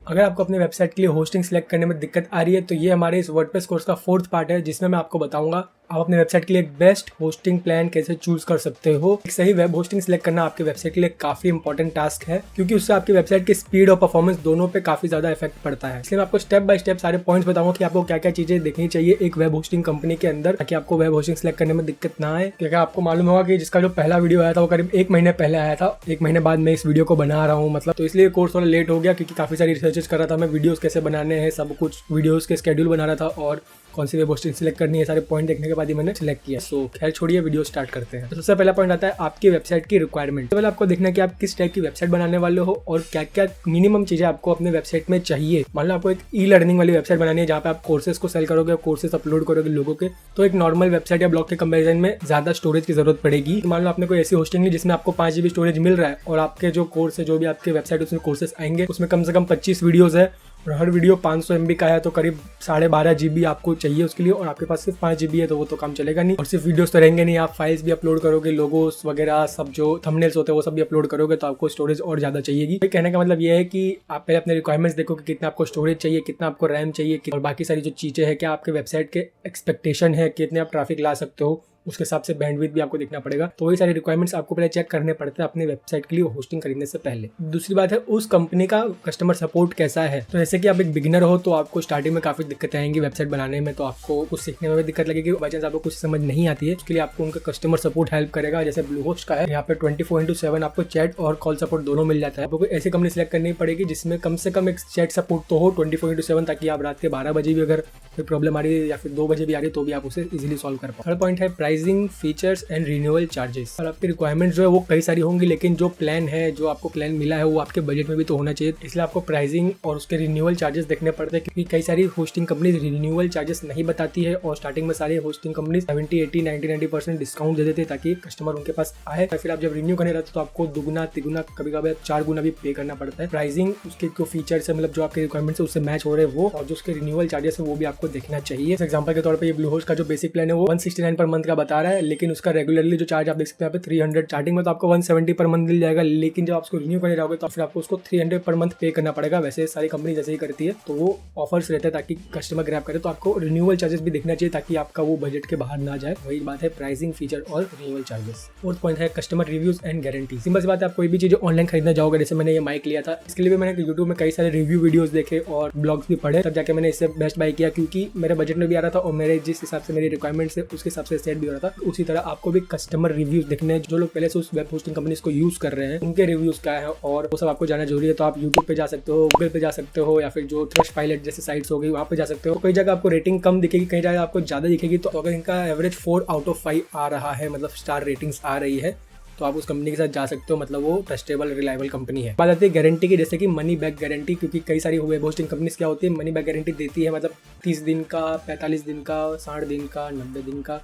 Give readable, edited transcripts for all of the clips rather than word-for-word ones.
अगर आपको अपने वेबसाइट के लिए होस्टिंग सिलेक्ट करने में दिक्कत आ रही है तो ये हमारे इस वर्डप्रेस कोर्स का 4th पार्ट है, जिसमें मैं आपको बताऊंगा आप अपने वेबसाइट के लिए एक बेस्ट होस्टिंग प्लान कैसे चूज कर सकते हो। एक सही वेब होस्टिंग सिलेक्ट करना आपके वेबसाइट के लिए काफी इंपॉर्टेंट टास्क है, क्योंकि उससे आपकी वेबसाइट की स्पीड और परफॉर्मेंस दोनों पे काफी ज्यादा इफेक्ट पड़ता है। इसलिए मैं आपको स्टेप बाय स्टेप सारे पॉइंट्स बताऊंगा कि आपको क्या क्या चीजें देखनी चाहिए एक वेब होस्टिंग कंपनी के अंदर, ताकि आपको वेब होस्टिंग सिलेक्ट करने में दिक्कत ना आए। क्योंकि आपको मालूम होगा कि जिसका जो पहला वीडियो आया था वो करीब 1 महीने पहले आया था, 1 महीने बाद मैं इस वीडियो को बना रहा हूँ मतलब, तो इसलिए कोर्स थोड़ा लेट हो गया, क्योंकि काफी सारी रिसर्चेस कर रहा था मैं, वीडियोस कैसे बनाने हैं, सब कुछ वीडियोस के शेड्यूल बना रहा था और कौन सी वेब होस्टिंग सिलेक्ट करनी है, सारे पॉइंट देखने के बाद ही मैंने सिलेक्ट किया। सो खैर छोड़िए, वीडियो स्टार्ट करते हैं। तो सबसे पहला पॉइंट आता है आपकी वेबसाइट की रिक्वायरमेंट। पहले आपको देखना है कि आप किस टाइप की वेबसाइट बनाने वाले हो और क्या क्या मिनिमम चीजें आपको अपने वेबसाइट में चाहिए। मान लो आपको एक ई लर्निंग वाली वेबसाइट बनानी है जहाँ पे आप कोर्सेज को सेल करोगे, कोर्सेज अपलोड करोगे लोगों के, तो एक नॉर्मल वेबसाइट या ब्लॉग के कंपेरिजन में ज्यादा स्टोरेज की जरूरत पड़ेगी। मान लो आपने कोई ऐसी होस्टिंग ली जिसमें आपको 5 GB स्टोरेज मिल रहा है और आपके जो कोर्स है, जो भी आपके वेबसाइट उसमें कोर्सेज आएंगे, उसमें कम से कम 25 वीडियोज है और हर वीडियो 500 MB का है, तो करीब 12.5 GB आपको चाहिए उसके लिए, और आपके पास सिर्फ 5 GB है तो वो तो काम चलेगा नहीं। और सिर्फ वीडियोस तो रहेंगे नहीं, आप फाइल्स भी अपलोड करोगे, लोगोस वगैरह सब जो थंबनेल्स होते हैं वो सब भी अपलोड करोगे, तो आपको स्टोरेज और ज्यादा चाहिएगी। कहने का मतलब ये है कि आप पहले अपने रिक्वायरमेंट्स देखो कि कितना आपको स्टोरेज चाहिए, कितना आपको रैम चाहिए और बाकी सारी जो चीजें हैं, क्या आपके वेबसाइट के एक्सपेक्टेशन है, कितने आप ट्रैफिक ला सकते हो, उसके हिसाब से बैंडविड्थ भी आपको देखना पड़ेगा। तो वही सारे रिक्वायरमेंट्स आपको पहले चेक करने पड़ते हैं अपने वेबसाइट के लिए होस्टिंग खरीदने से पहले। दूसरी बात है उस कंपनी का कस्टमर सपोर्ट कैसा है। तो जैसे कि आप एक बिगिनर हो तो आपको स्टार्टिंग में काफी दिक्कतें आएंगी वेबसाइट बनाने में, तो आपको कुछ सीखने में भी दिक्कत लगेगी, बाई चांस आपको कुछ समझ नहीं आती है, उसके लिए आपको उनका कस्टमर सपोर्ट हेल्प करेगा। जैसे ब्लूहोस्ट का है, यहाँ पे 24/7 आपको चैट और कॉल सपोर्ट दोनों मिल जाता है। आपको कोई ऐसी कंपनी सिलेक्ट करनी पड़ेगी जिसमें कम से कम एक चैट सपोर्ट तो हो 24/7, ताकि आप रात के 12 बजे भी अगर कोई प्रॉब्लम आ रही है या फिर 2 बजे भी आ रही है तो भी आप उसे इजीली सॉल्व कर पाओ। थर्ड पॉइंट है pricing, features and renewal charges. और आपकी रिक्वायरमेंट जो है वो कई सारी होंगी, लेकिन जो प्लान है, जो आपको प्लान मिला है वो आपके बजट में भी तो होना चाहिए, इसलिए आपको प्राइसिंग और उसके रिन्यूअल चार्जेस देखने पड़ते हैं, क्योंकि कई सारी होस्टिंग कंपनीज रिन्यूअल चार्जेस नहीं बताती है और स्टार्टिंग में सारी होस्टिंग कंपनीज 70, 80, 90% डिस्काउंट दे देते हैं ताकि कस्टमर उनके पास आए। फिर आप जब रिन्यू करने रहते हो तो आपको दुगुना तिगुना कभी कभी 4 गुना भी पे करना पड़ता है। प्राइसिंग उसके जो फीचर्स है, मतलब जो आपके रिक्वायरमेंट है उससे मैच हो रहे हैं वो, और जो उसके रिन्यूअल चार्जेस है वो भी आपको देखना चाहिए। एग्जाम्पल के तौर पर ये ब्लूहोस्ट का जो बेसिक प्लान है वो 169 पर मंथ का बता रहा है, लेकिन उसका रेगुलरली जो चार्ज आप देख सकते हैं यहाँ पे 300। स्टार्टिंग में तो आपको 170 पर मंथ मिल जाएगा, लेकिन जब आप उसको रिन्यू करने जाओगे तो फिर आपको उसको 300 पर मंथ पे करना पड़ेगा। वैसे सारी कंपनी जैसे ही करती है, तो वो ऑफर्स रहते हैं ताकि कस्टमर ग्रैब करे, तो आपको रिन्यूअल चार्जेस भी देखना चाहिए ताकि आपका वो बजट के बाहर ना जाए। वही बात है प्राइसिंग, फीचर और रिन्यूअल चार्जेस। फोर्थ पॉइंट है customer reviews and guarantee. Simple सी बात है, आप कोई भी चीज ऑनलाइन खरीदना जाओगे, जैसे मैंने ये माइक लिया था, इसके लिए भी मैंने यूट्यूब में कई सारे रिव्यू वीडियोस देखे और ब्लॉग्स भी पढ़े, तब जाके मैंने इससे बेस्ट बाय किया, क्योंकि मेरे बजट में भी आ रहा था और मेरे जिस हिसाब से मेरी रिक्वायरमेंट्स है उसके हिसाब से सेट भी हो रहा था। उसी तरह आपको भी कस्टमर रिव्यूज देखने, जो लोग पहले से उस वेब होस्टिंग कंपनीज को यूज कर रहे हैं उनके रिव्यूज क्या है और वो सब आपको जाना जरूरी है। तो आप यूट्यूब पे जा सकते हो, गूगल पे जा सकते हो, या फिर जो ट्रस्टपाइलट जैसे साइट्स हो गई वहाँ पे जा सकते हो। कई जगह आपको रेटिंग कम दिखेगी, कई जगह आपको ज्यादा दिखेगी, तो अगर इनका एवरेज 4 आउट ऑफ 5 आ रहा है, मतलब स्टार रेटिंग्स आ रही है, तो आप उस कंपनी के साथ जा सकते हो, मतलब वो ट्रस्टेबल रिलायबल कंपनी है। बात आती है गारंटी की, जैसे कि मनी बैक गारंटी, क्योंकि कई सारी वेब होस्टिंग कंपनीज क्या होती है मनी बैक गारंटी देती है, मतलब 30 दिन का, 45 दिन का, 60 दिन का, 90 दिन का,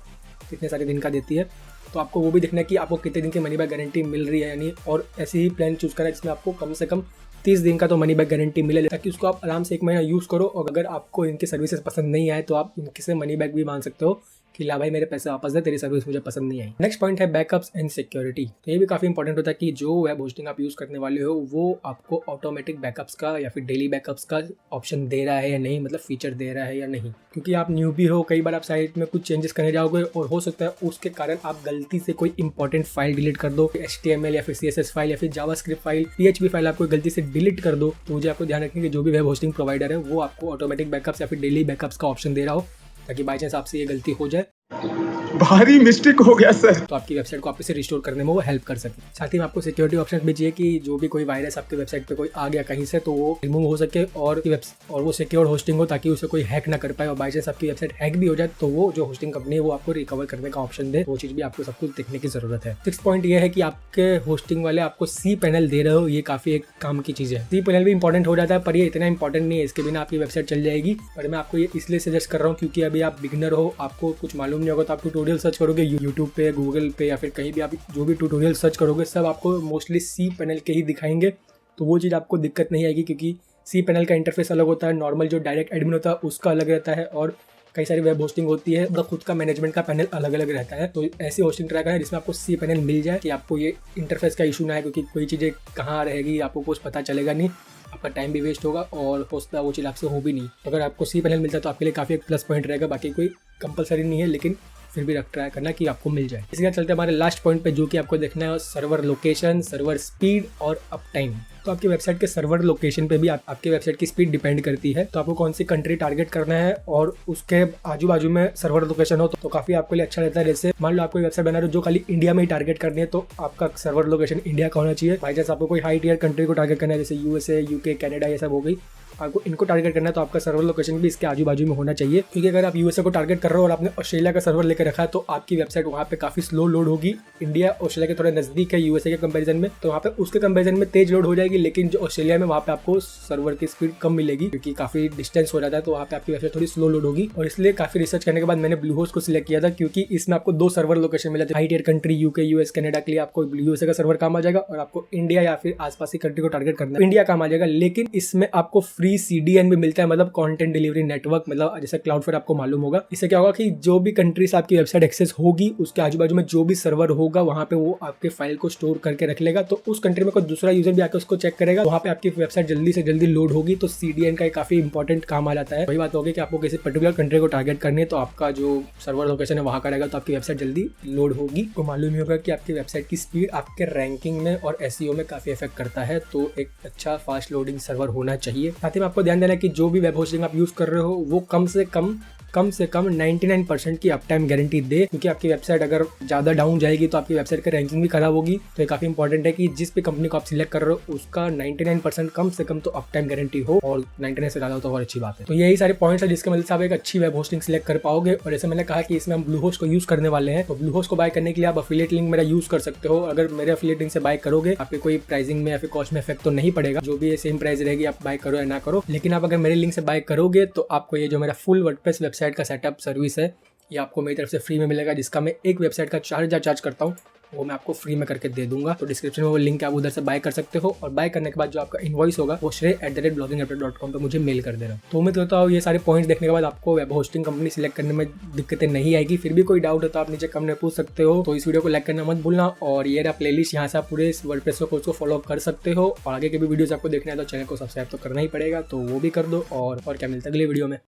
कितने सारे दिन का देती है। तो आपको वो भी देखना है कि आपको कितने दिन की मनी बैक गारंटी मिल रही है यानी, और ऐसे ही प्लान चूज करना है जिसमें आपको कम से कम 30 दिन का तो मनी बैक गारंटी मिले, ताकि उसको आप आराम से 1 महीना यूज़ करो, और अगर आपको इनकी सर्विसेज पसंद नहीं आए तो आप इनके से मनी बैक भी मांग सकते हो कि ला भाई मेरे पैसे वापस दे, तेरी सर्विस मुझे पसंद नहीं आई। नेक्स्ट पॉइंट है बैकअप्स एंड सिक्योरिटी। तो ये भी काफी इंपॉर्टेंट होता है कि जो वेब होस्टिंग आप यूज करने वाले हो वो आपको ऑटोमेटिक बैकअप्स का या फिर डेली बैकअप्स का ऑप्शन दे रहा है या नहीं, मतलब फीचर दे रहा है या नहीं, क्योंकि आप न्यूबी हो, कई बार आप साइट में कुछ चेंजेस करने जाओगे और हो सकता है उसके कारण आप गलती से कोई इंपॉर्टेंट फाइल डिलीट कर दो, HTML या फिर CSS फाइल या फिर जावास्क्रिप्ट फाइल, PHP फाइल आपको गलती से डिलीट कर दो, तो मुझे आपको ध्यान रखना कि जो भी वेब होस्टिंग प्रोवाइडर है वो आपको ऑटोमेटिक बैकअप्स या फिर डेली बैकअप्स का ऑप्शन दे रहा हो, ताकि बाई चांस आपसे ये गलती हो जाए, भारी मिस्टेक हो गया सर, तो आपकी वेबसाइट को वापस से रिस्टोर करने में वो हेल्प कर सके। साथ ही में आपको सिक्योरिटी ऑप्शन भी चाहिए कि जो भी कोई वायरस आपके वेबसाइट पे कोई आ गया कहीं से तो वो रिमूव हो सके और वो सिक्योर होस्टिंग हो, ताकि उसे कोई हैक ना कर पाए, और बाई चांस आपकी वेबसाइट हैक भी हो जाए तो वो जो होस्टिंग कंपनी है वो आपको रिकवर करने का ऑप्शन दे। वो चीज भी आपको सब कुछ देखने की जरूरत है। 6th पॉइंट ये है कि आपके होस्टिंग वाले आपको cPanel दे रहे हो, ये काफी एक काम की चीज है। cPanel भी इंपॉर्टेंट हो जाता है, पर ये इतना इंपॉर्टेंट नहीं है, इसके बिना आपकी वेबसाइट चल जाएगी। पर मैं आपको ये इसलिए सजेस्ट कर रहा हूँ क्योंकि अभी आप बिगिनर हो, आपको कुछ मालूम नहीं होगा, तो आप ट्यूटोरियल सर्च करोगे यूट्यूब पे, गूगल पे या फिर कहीं भी आप जो भी ट्यूटोरियल सर्च करोगे सब आपको मोस्टली cPanel के ही दिखाएंगे, तो वो चीज़ आपको दिक्कत नहीं आएगी, क्योंकि cPanel का इंटरफेस अलग होता है, नॉर्मल जो डायरेक्ट एडमिन होता है उसका अलग रहता है, और कई सारी वेब होस्टिंग होती है उनका खुद का मैनेजमेंट का पैनल अलग अलग रहता है। तो ऐसी होस्टिंग ट्राई करें जिसमें आपको cPanel मिल जाए, कि आपको ये इंटरफेस का इशू ना है, क्योंकि कोई चीज़ें कहाँ रहेगी आपको कुछ पता चलेगा नहीं, आपका टाइम भी वेस्ट होगा और हो सकता है वो चीज़ आपसे हो भी नहीं। तो अगर आपको cPanel मिलता है तो आपके लिए काफ़ी एक प्लस पॉइंट रहेगा, बाकी कोई कंपलसरी नहीं है, लेकिन फिर भी ट्राई करना कि आपको मिल जाए। इसके बाद चलते हैं हमारे लास्ट पॉइंट पे, जो कि आपको देखना है सर्वर लोकेशन, सर्वर स्पीड और अप टाइम। तो आपकी वेबसाइट के सर्वर लोकेशन पे भी आपके वेबसाइट की स्पीड डिपेंड करती है। तो आपको कौन सी कंट्री टारगेट करना है और उसके आजू बाजू में सर्वर लोकेशन हो तो काफी आपके लिए अच्छा रहता है। जैसे मान लो आपको वेबसाइट बना रहे हो जो खाली इंडिया में ही टारगेट करनी है, तो आपका सर्वर लोकेशन इंडिया का होना चाहिए। बाई चांस आपको कोई हाई टियर कंट्री को टारगेट करना है, जैसे यूएसए, यूके, कनाडा, ये सब हो गई, आपको इनको टारगेट करना है तो आपका सर्वर लोकेशन भी इसके आजू बाजू में होना चाहिए। क्योंकि अगर आप यूएसए को टारगेट कर रहे हो और आपने ऑस्ट्रेलिया का सर्वर लेकर रखा है तो आपकी वेबसाइट वहाँ पे काफी स्लो लोड होगी। इंडिया ऑस्ट्रेलिया के थोड़े नजदीक है यूएसए के कंपैरिजन में, तो वहाँ पे उसके कंपैरिजन में तेज लोड हो जाएगी, लेकिन जो ऑस्ट्रेलिया में वहाँ पे आपको सर्वर की स्पीड कम मिलेगी क्योंकि काफी डिस्टेंस हो जाता है, तो वहाँ पे आपकी वेबसाइट थोड़ी स्लो लोड होगी। और इसलिए काफी रिसर्च करने के बाद मैंने ब्लूहोस्ट को सिलेक्ट किया था, क्योंकि इसमें आपको 2 सर्वर लोकेशन मिला था। High tier country UK, US, Canada के लिए आपको यूएसए का सर्वर काम आ जाएगा और आपको इंडिया या फिर आसपास की कंट्री को टारगेट करना है इंडिया काम आ जाएगा। लेकिन इसमें आपको फ्री CDN भी मिलता है, मतलब कंटेंट डिलीवरी नेटवर्क, मतलब जैसे क्लाउडफ्लेयर आपको मालूम होगा। इससे क्या होगा कि जो भी कंट्रीज आपकी वेबसाइट एक्सेस होगी उसके आजू बाजू में जो भी सर्वर होगा वहाँ पे वो आपके फाइल को स्टोर करके रख लेगा। तो उस कंट्री में कोई दूसरा यूजर भी आकर उसको चेक करेगा, वहाँ पे आपकी वेबसाइट जल्दी से जल्दी लोड होगी। तो CDN का काफी इंपॉर्टेंट काम आ जाता है। वही बात होगी कि आपको किसी पर्टिकुलर कंट्री को टारगेट करनी है तो आपका जो सर्वर लोकेशन है वहाँ का रहेगा, तो आपकी वेबसाइट जल्दी लोड होगी। तो मालूम ही होगा कि आपकी वेबसाइट की स्पीड आपके रैंकिंग में और SEO में काफी इफेक्ट करता है। तो एक अच्छा फास्ट लोडिंग सर्वर होना चाहिए। साथ ही में आपको ध्यान देना है कि जो भी वेब होस्टिंग आप यूज कर रहे हो वो कम से कम 99% की अप टाइम गारंटी दे, क्योंकि आपकी वेबसाइट अगर ज़्यादा डाउन जाएगी तो आपकी वेबसाइट की रैंकिंग भी खराब होगी। तो ये काफ़ी इंपॉर्टेंट है कि जिस भी कंपनी को आप सिलेक्ट कर रहे हो उसका 99% कम से कम तो अप टाइम गारंटी हो, और 99 से ज़्यादा हो तो और अच्छी बात है। तो यही सारे पॉइंट्स है जिसके मदद से आप एक अच्छी वेब होस्टिंग सिलेक्ट कर पाओगे। और जैसे मैंने कहा कि इसमें हम ब्लूहोस्ट को यूज़ करने वाले हैं, तो ब्लूहोस्ट को बाय करने के लिए आप अफिलिएट लिंक मेरा यूज़ कर सकते हो। अगर मेरे अफिलिएट लिंक से बाय करोगे आपके कोई प्राइसिंग में या फिर कॉस्ट में इफेक्ट तो नहीं पड़ेगा, जो भी सेम प्राइस रहेगी आप बाय करो या ना करो। लेकिन आप अगर मेरे लिंक से बाय करोगे तो आपको ये जो मेरा फुल वर्डप्रेस वेबसाइट का सेटअप सर्विस है ये आपको मेरी तरफ से फ्री में मिलेगा, जिसका मैं एक वेबसाइट का 4000 चार्ज करता हूँ, वो मैं आपको फ्री में करके दे दूंगा। तो डिस्क्रिप्शन में वो लिंक है, आप उधर से बाय कर सकते हो। और बाय करने के बाद जो आपका इनवॉइस होगा वो श्रेय@bloggingupdate.com पे मुझे मेल कर देना। तो उम्मीद करता हूँ ये सारे पॉइंट्स देखने के बाद आपको वेब होस्टिंग कंपनी सिलेक्ट करने में दिक्कतें नहीं आएगी। फिर भी कोई डाउट है तो आप नीचे कमेंट में पूछ सकते हो। तो इस वीडियो को लाइक करना मत भूलना, और ये रहा प्लेलिस्ट, यहाँ से आप पूरे वर्डप्रेस कोर्स को फॉलो कर सकते हो। और आगे के भी वीडियोस आपको देखना है तो चैनल को सब्सक्राइब तो करना ही पड़ेगा, तो वो भी कर दो। और क्या मिलता है अगले वीडियो में।